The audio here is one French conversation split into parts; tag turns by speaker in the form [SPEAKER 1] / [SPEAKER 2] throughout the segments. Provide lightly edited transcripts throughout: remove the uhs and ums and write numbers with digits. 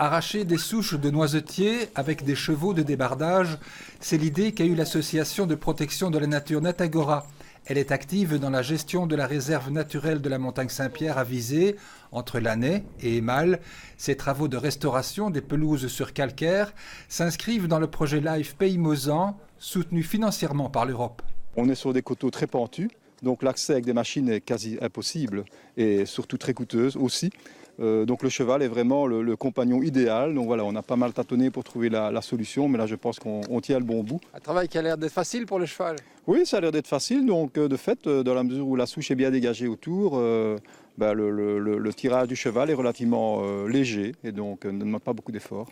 [SPEAKER 1] Arracher des souches de noisetiers avec des chevaux de débardage, c'est l'idée qu'a eue l'association de protection de la nature Natagora. Elle est active dans la gestion de la réserve naturelle de la montagne Saint-Pierre à Visé, entre Lanay et Émale. Ces travaux de restauration des pelouses sur calcaire s'inscrivent dans le projet LIFE Pays Mozan, soutenu financièrement par l'Europe.
[SPEAKER 2] On est sur des coteaux très pentus, donc l'accès avec des machines est quasi impossible et surtout très coûteuse aussi. Donc le cheval est vraiment le compagnon idéal. Donc voilà, on a pas mal tâtonné pour trouver la solution, mais là je pense qu'on tient le bon bout.
[SPEAKER 3] Un travail qui a l'air d'être facile pour le cheval.
[SPEAKER 2] Oui, ça a l'air d'être facile. Donc de fait, dans la mesure où la souche est bien dégagée autour, le tirage du cheval est relativement léger et donc ne demande pas beaucoup d'efforts.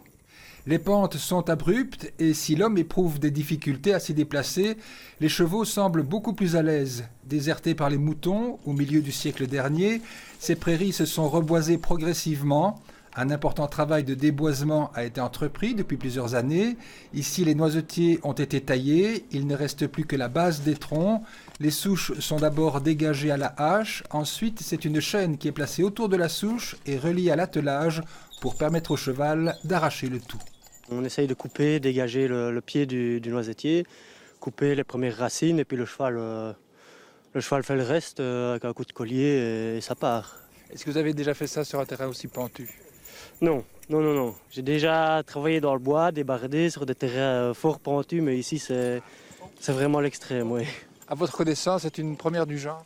[SPEAKER 1] Les pentes sont abruptes et si l'homme éprouve des difficultés à s'y déplacer, les chevaux semblent beaucoup plus à l'aise. Désertés par les moutons au milieu du siècle dernier, ces prairies se sont reboisées progressivement. Un important travail de déboisement a été entrepris depuis plusieurs années. Ici, les noisetiers ont été taillés. Il ne reste plus que la base des troncs. Les souches sont d'abord dégagées à la hache. Ensuite, c'est une chaîne qui est placée autour de la souche et reliée à l'attelage pour permettre au cheval d'arracher le tout.
[SPEAKER 4] On essaye de couper, dégager le pied du noisetier, couper les premières racines et puis le cheval fait le reste avec un coup de collier et ça part.
[SPEAKER 3] Est-ce que vous avez déjà fait ça sur un terrain aussi pentu?
[SPEAKER 4] Non. J'ai déjà travaillé dans le bois, débardé sur des terrains fort pentus, mais ici c'est vraiment l'extrême, oui.
[SPEAKER 3] À votre connaissance, c'est une première du genre?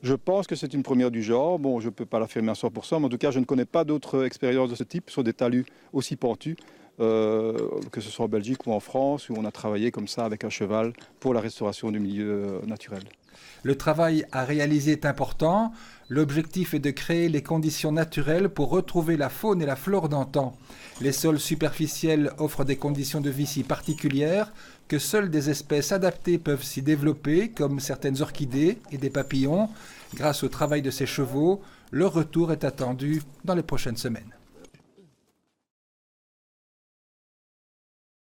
[SPEAKER 2] Je pense que c'est une première du genre. Bon, je ne peux pas l'affirmer à 100%, mais en tout cas, je ne connais pas d'autres expériences de ce type sur des talus aussi pentus, que ce soit en Belgique ou en France, où on a travaillé comme ça avec un cheval pour la restauration du milieu naturel.
[SPEAKER 1] Le travail à réaliser est important. L'objectif est de créer les conditions naturelles pour retrouver la faune et la flore d'antan. Les sols superficiels offrent des conditions de vie si particulières que seules des espèces adaptées peuvent s'y développer, comme certaines orchidées et des papillons. Grâce au travail de ces chevaux, leur retour est attendu dans les prochaines semaines.